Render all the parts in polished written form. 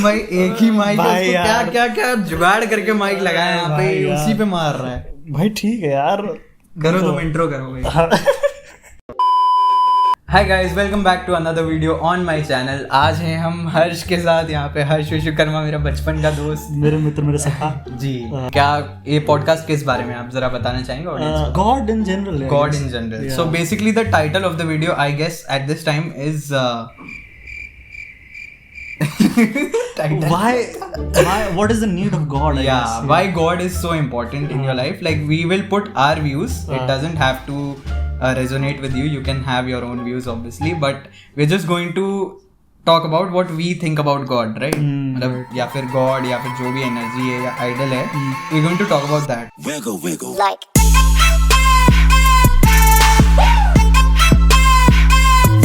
भाई एक ही माइक है, भाई उसको क्या यार। क्या क्या जुगाड़ करके माइक लगाया यहाँ पे, भाई यार। उसी पे मार रहा है। भाई ठीक है यार, करो तुम इंट्रो करो भाई। Hi guys, welcome back to another video on my channel. आज हैं हम हर्ष के साथ यहाँ पे। हर्ष विश्वकर्मा मेरा बचपन का दोस्त। मेरे मित्र, मेरे सखा। जी, क्या ये पॉडकास्ट किस बारे में आप जरा बताना चाहेंगे ऑडियंस को? God in general. God in general. So basically the title of the video, I guess at this time is title. Why what is the need of God? I Yeah, guess. why God is so important in your life. Like we will put our views. It doesn't have to resonate with you. You can have your own views obviously, but we're just going to talk about what we think about God, right? मतलब या फिर God या फिर जो भी energy है या idol है, we're going to talk about that. Wiggle, wiggle. Like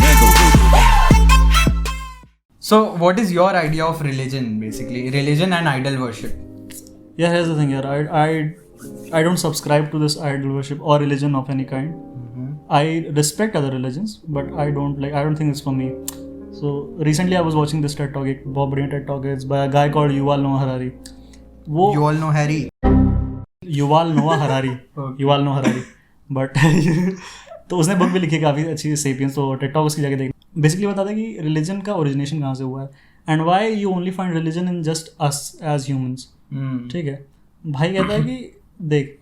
Wiggle, wiggle. So what is your idea of religion basically? Religion and idol worship. Yeah, here's the thing here. I don't subscribe to this idol worship or religion of any kind. I respect other religions, but I don't think it's for me. So recently I was watching this TED Talk, एक बहुत बढ़िया TED Talk है, it's by a guy called Yuval Noah Harari. वो You all know Harry. Yuval Noah Harari. Yuval Noah Harari. But तो उसने book भी लिखी है काफ़ी अच्छी, सेपियंस। तो TED Talk उसकी जाके देखना। बेसिकली बताता है कि रिलीजन का ओरिजिनेशन कहाँ से हुआ है and why you only find religion in just us as humans. ठीक है, भाई कहता है कि देख,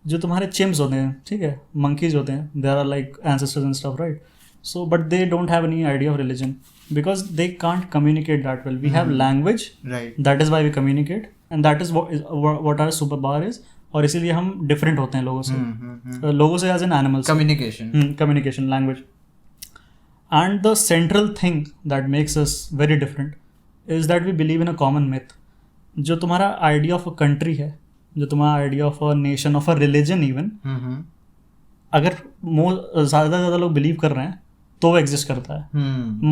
जो तुम्हारे चिम्स होते हैं, ठीक है, मंकीज होते हैं, there are like ancestors and stuff, right? So but they don't have any idea of religion because they can't communicate that well. We have language, Right. That is why we communicate and that is what our super power is. और इसीलिए हम different होते हैं लोगों से, लोगों से as an animals. Communication. Communication, language. And the central thing that makes us very different is that we believe in a common myth. जो तुम्हारा आइडिया ऑफ अ कंट्री है, जो तुम्हारा idea of a nation, of a religion even, अगर ज़्यादा से ज़्यादा लोग बिलीव कर रहे हैं तो वो एग्जिस्ट करता है।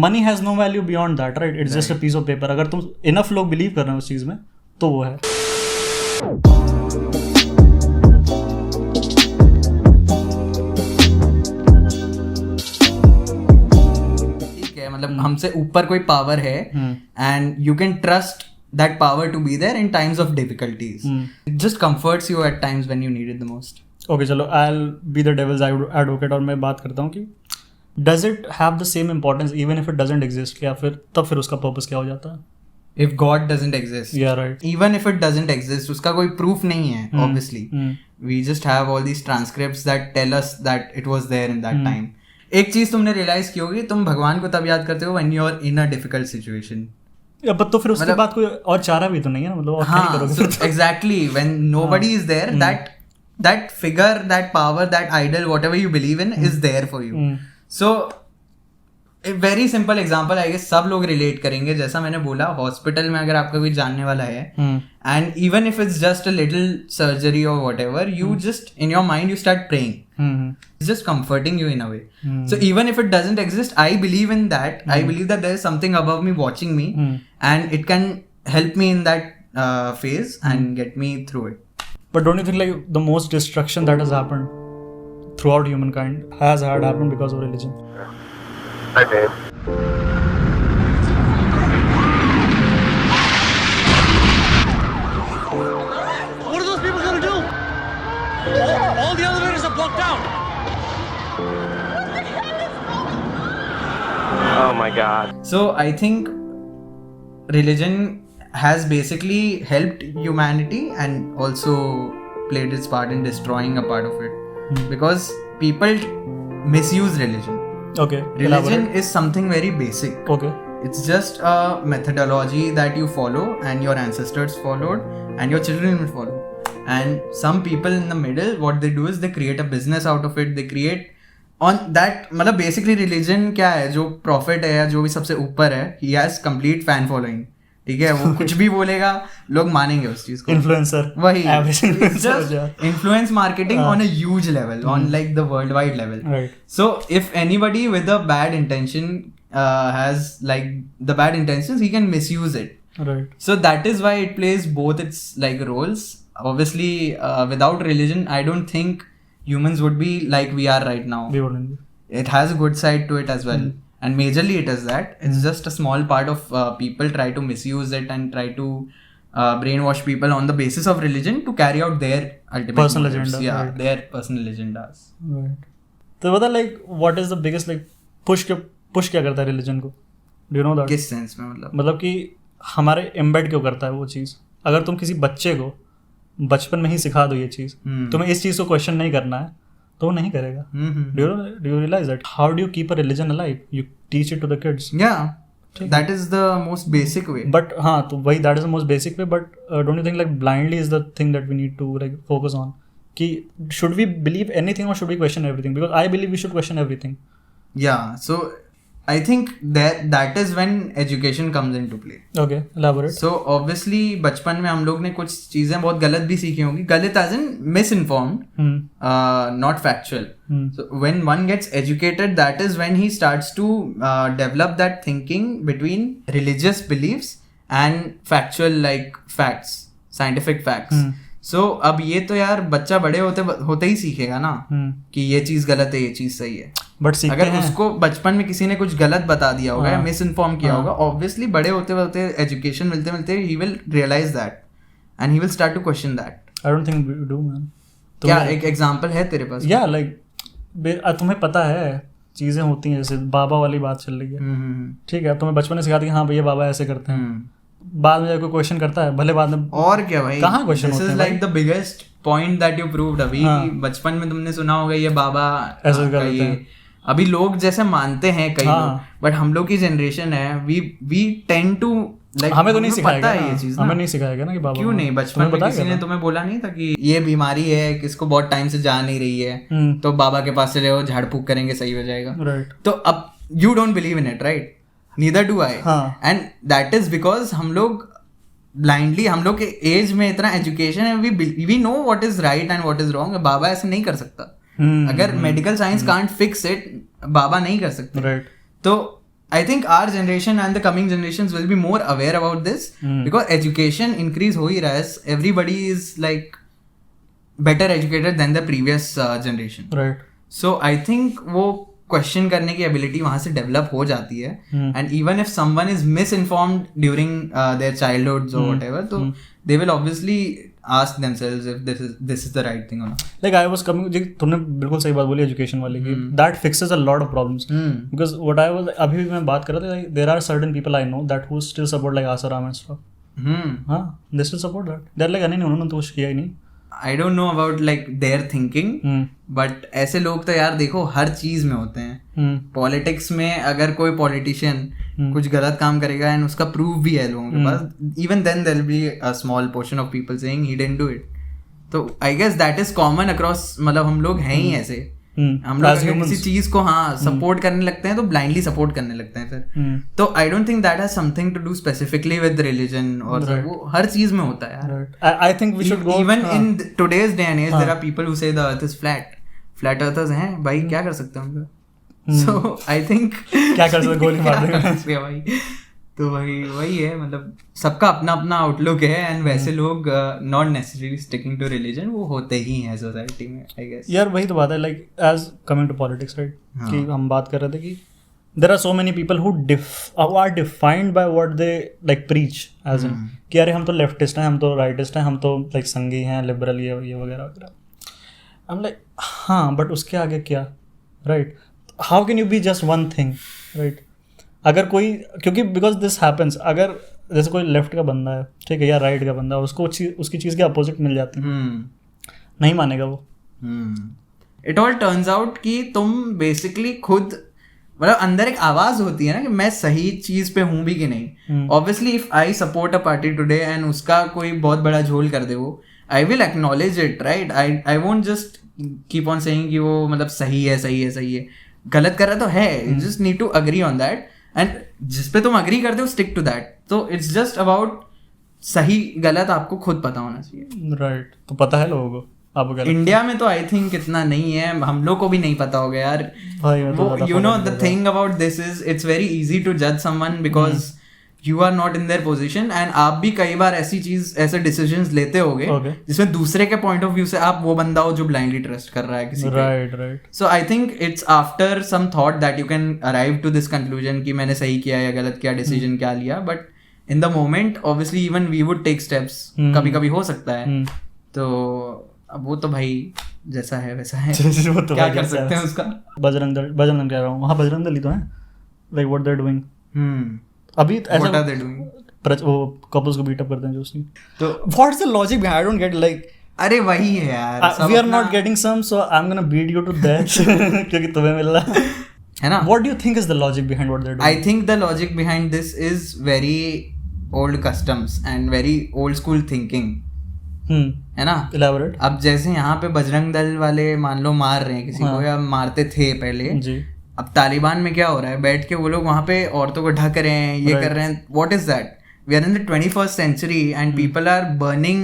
Money has no value beyond that, right? It's just a piece of paper. अगर तुम इनफ लोग बिलीव कर रहे हैं उस चीज़ में तो वो है। ठीक है, मतलब हमसे ऊपर कोई पावर है and you can trust that power to be there in times of difficulties. It just comforts you at times when you need it the most. Okay, चलो, I will be the devil's advocate और मैं बात करता हूँ कि does it have the same importance even if it doesn't exist? या फिर तब फिर उसका पर्पस क्या हो जाता है? If God doesn't exist, Yeah, right. even if it doesn't exist, उसका कोई proof नहीं है obviously. We just have all these transcripts that tell us that it was there in that time. एक चीज तुमने realize की होगी, तुम भगवान को तब याद करते हो when you're in a difficult situation. अब तो फिर उसके बाद कोई और चारा भी तो नहीं है ना, मतलब और क्या ही हाँ, करोगे? so exactly when nobody is there, that figure, that power, that idol, whatever you believe in is there for you. So a very simple example, I guess सब लोग relate करेंगे. जैसा मैंने बोला, हॉस्पिटल में अगर आपका कोई जानने वाला है and even if it's just a little surgery or whatever, you just in your mind you start praying. It's just comforting you in a way. So even if it doesn't exist, I believe in that. I believe that there is something above me watching me and it can help me in that phase and get me through it. But don't you think like the most destruction that has happened throughout humankind had happened because of religion? Hi, babe. What are those people gonna do? All the elevators are blocked out. Oh my god. So I think religion has basically helped humanity and also played its part in destroying a part of it. Because people misuse religion. Okay, Religion elaborate. is something very basic. Okay. It's just a methodology that you follow and your ancestors followed and your children will follow. And some people in the middle, what they do is they create a business out of it. They create on that, मतलब basically religion क्या है, जो prophet है या जो भी सबसे ऊपर है, he has complete fan following. ठीक है, वो कुछ भी बोलेगा लोग मानेंगे उस चीज को. Influencer. वही Average influencer हो जाए. influence marketing on a huge level, on like the worldwide level. Right. So if anybody with a bad intention has like the bad intentions, he can misuse it. Right. So that is why it plays both its like roles. Obviously, without religion, I don't think humans would be like we are right now. We wouldn't be. It has a good side to it as well. and majorly it is that. It's just a small part of people try to misuse it and try to brainwash people on the basis of religion to carry out their ultimate Personal motives. agenda, Yeah, right. their personal agendas. Right. तो बता like what is the biggest like push क्या करता है religion को? Do you know that? किस sense में मतलब? मतलब कि हमारे एम्बेड क्यों करता है वो चीज़? अगर तुम किसी बच्चे को बचपन में ही सिखा दो ये चीज़, तुम्हें इस चीज़ को क्वेश्चन नहीं करना है तो वो नहीं करेगा. Do you realize that? How do you keep a religion alive? You teach it to the kids. Yeah, that is the most basic way. But हाँ तो वही that is the most basic way. But don't you think like blindly is the thing that we need to like focus on? कि should we believe anything or should we question everything? Because I believe we should question everything. Yeah, so I think that is when education comes into play. Okay, elaborate. So obviously बचपन में हम लोग ने कुछ चीज़ें बहुत गलत भी सीखी होंगी. गलत as in misinformed, not factual. So when one gets educated, that is when he starts to develop that thinking between religious beliefs and factual like facts, scientific facts. So अब ये तो यार बच्चा बड़े होते ही सीखेगा ना कि ये चीज़ गलत है, ये चीज़ सही है. बट सीखते अगर हैं. उसको बचपन में किसी ने कुछ गलत बता दिया होगा या मिस इन्फॉर्म किया होगा, ऑब्वियसली बड़े होते एजुकेशन मिलते ही will realise that and he will start to question that. I don't think we do, man. क्या एक एग्जांपल है तेरे पास? Yeah, like तुम्हें पता है चीज़ें होती हैं, जैसे बाबा वाली बात चल रही है. ठीक है, तुम्हें बचपन में सिखा दी कि हाँ भैया बाबा ऐसे करते हैं. बाद में कोई क्वेश्चन करता है, भले बाद में और क्या भाई, कहाँ क्वेश्चन होते हैं? This is like the biggest point that you proved अभी. बचपन में तुमने सुना होगा ये बाबा ऐसे करते हैं. अभी लोग जैसे मानते हैं कई लोग, बट हम लोग की जनरेशन है, वी टेंड टू लाइक हमें तो नहीं सिखाएगा ये चीज, हमें नहीं सिखाएगा ना कि बाबा. क्यों नहीं? बचपन में किसी ने तुम्हें बोला नहीं था कि ये बीमारी है, किसको बहुत टाइम से जा नहीं रही है, तो बाबा के पास चले जाओ, झाड़ फूक करेंगे सही हो जाएगा. राइट. तो अब you don't believe in it, right? Neither do I. And that is because हम लोग ब्लाइंडली, हम लोग के एज में इतना एजुकेशन है, we know what is right and what is wrong. बाबा ऐसे नहीं कर सकता. अगर medical science can't fix it, बाबा नहीं कर सकते. राइट. तो I think our generation and the coming generations will be more aware about this because education increase हो ही रहा है. Everybody is like better educated than the previous generation. Right. So I think वो question करने की ability वहाँ से develop हो जाती है. And even if someone is misinformed during their childhood or whatever, तो they will obviously ask themselves if this is the right thing or not. Like I was coming, तुमने बिल्कुल सही बात बोली एजुकेशन वाली की. That fixes a lot of problems. Because what I was अभी भी मैं बात कर रहा था, like there are certain people I know that who still support like Asaram and stuff. हाँ, they still support that. They're like नहीं उन्होंने तो कुछ किया ही नहीं. I don't know about like their thinking, but ऐसे लोग तो यार देखो हर चीज में होते हैं. पॉलिटिक्स में अगर कोई पॉलिटिशियन कुछ गलत काम करेगा एंड उसका प्रूफ भी है लोगों के पास, even then there will be a small portion of people saying he didn't do it. तो I guess that is common across, मतलब हम लोग हैं ही ऐसे. हम लोग अगर किसी चीज को सपोर्ट करने लगते हैं तो ब्लाइंडली सपोर्ट करने लगते हैं फिर. तो I don't think that has something to do specifically with religion, और वो हर चीज में होता है यार. I think we should go even in today's day and age there are people who say the earth is flat earthers हैं भाई, क्या कर सकते हैं उनका. So I think क्या कर सकते, गोली मार देंगे भाई. तो वही है, मतलब सबका अपना अपना आउटलुक है एंड वैसे लोग not necessarily sticking to religion वो होते ही हैं सोसाइटी में, आई गेस. यार वही तो बात है, like as coming to politics, right, कि हम बात कर रहे थे कि there are so many people who are defined by what they like preach, as in कि अरे हम तो लेफ्टिस्ट हैं, हम तो राइटिस्ट हैं, हम तो लाइक संघी हैं, लिबरल ये वगैरह वगैरह. आई एम लाइक हाँ, बट उसके आगे क्या, right? How can you be just one thing, right? अगर कोई, क्योंकि बिकॉज दिस हैपन्स, अगर जैसे कोई लेफ्ट का बंदा है, ठीक है, या राइट का बंदा है, उसको उसकी चीज़ के अपोजिट मिल जाती है, नहीं मानेगा वो. इट ऑल टर्न्स आउट कि तुम बेसिकली खुद, मतलब अंदर एक आवाज होती है ना कि मैं सही चीज पे हूँ भी कि नहीं. Obviously if I support a party today and उसका कोई बहुत बड़ा झोल कर दे वो, I will acknowledge it, right? I won't just keep on saying कि वो मतलब सही है, गलत कर रहा तो है. You just need to agree on that, and जिस पे तुम अग्री करते हो स्टिक टू दैट. तो इट्स जस्ट अबाउट सही गलत आपको खुद पता होना चाहिए, राइट? तो पता है लोगों को. इंडिया में तो आई थिंक इतना नहीं है, हम लोग को भी नहीं पता होगा यार. You know the thing about this is it's very easy to जज someone because you are not in their position and आप भी कई बार ऐसे डिसीजंस लेते होगे Okay. जिसमें दूसरे के पॉइंट ऑफ व्यू से आप वो बंदा हो जो ब्लाइंडली ट्रस्ट कर रहा है किसी पे. Right So I think it's after some thought that you can arrive to this conclusion कि मैंने सही किया या गलत किया, decision क्या लिया. But in the moment, obviously even we would take steps. कभी कभी हो सकता है. तो अब वो तो भाई जैसा है वैसा है. वो तो क्या भाई कर जैसा सकते है. हैं उसका. बजरंग दल कह रहा हूँ. हाँ बजरंग दल ही तो है. Like what they're doing. अभी What are ऐसा they doing? वो कपल्स को बीट अप करते हैं जो उसकी. तो What's the logic behind? I don't get like. अरे वही है यार. सब We are अपना- not getting some, so I'm gonna beat you to death क्योंकि तुम्हें मिल रहा. है ना. What do you think is the logic behind what they're doing? I think the logic behind this is very old customs and very old school thinking. है ना. Elaborate. अब जैसे यहाँ पे बजरंग दल वाले मान लो मार रहे हैं किसी को या मारते थे पहले. जी. अब तालिबान में क्या हो रहा है, बैठ के वो लोग वहाँ पे औरतों को ढक रहे हैं, ये कर रहे हैं. What is that? We are in the 21st century and people are burning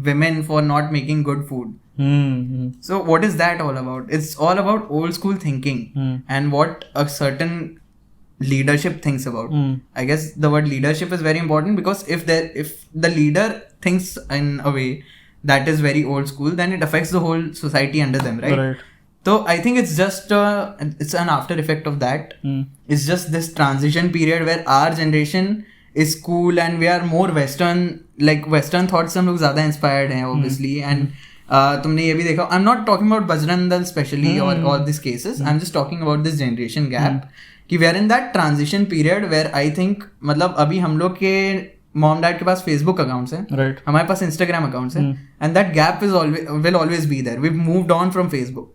women for not making good food. So what is that all about? It's all about old school thinking and what a certain leadership thinks about. I guess the word leadership is very important because if the leader thinks in a way that is very old school, then it affects the whole society under them, right? So I think it's just it's an after effect of that. It's just this transition period where our generation is cool and we are more western, like western thoughts से हम लोग ज़्यादा inspired हैं obviously. And तुमने ये भी देखा, I'm not talking about Bajrang Dal specially or all these cases. I'm just talking about this generation gap कि we are in that transition period where I think मतलब अभी हम लोग के मॉम डैड के पास फेसबुक अकाउंट्स हैं, Right. हमारे पास इंस्टाग्राम अकाउंट्स हैं, and that gap is will always be there. We moved on from Facebook.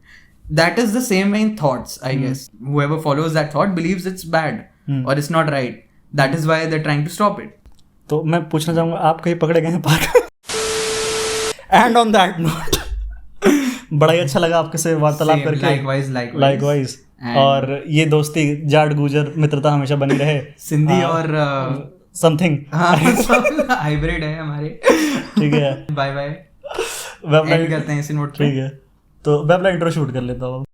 That is the same in thoughts, I guess. Whoever follows that thought believes it's bad or it's not right. That is why they're trying to stop it. तो मैं पूछना चाहूंगा आप कहीं पकड़े गए हैं park? And on that note बड़ा ही अच्छा लगा आपके से वार्तालाप करके. Likewise. और ये दोस्ती जाट गुजर मित्रता हमेशा बनी रहे. सिंधी और समथिंग हाइब्रिड है हमारे. ठीक है. Bye bye. वेब एंड करते हैं इसी नोट पे. ठीक है. तो वेब इंट्रो शूट कर लेता हूँ.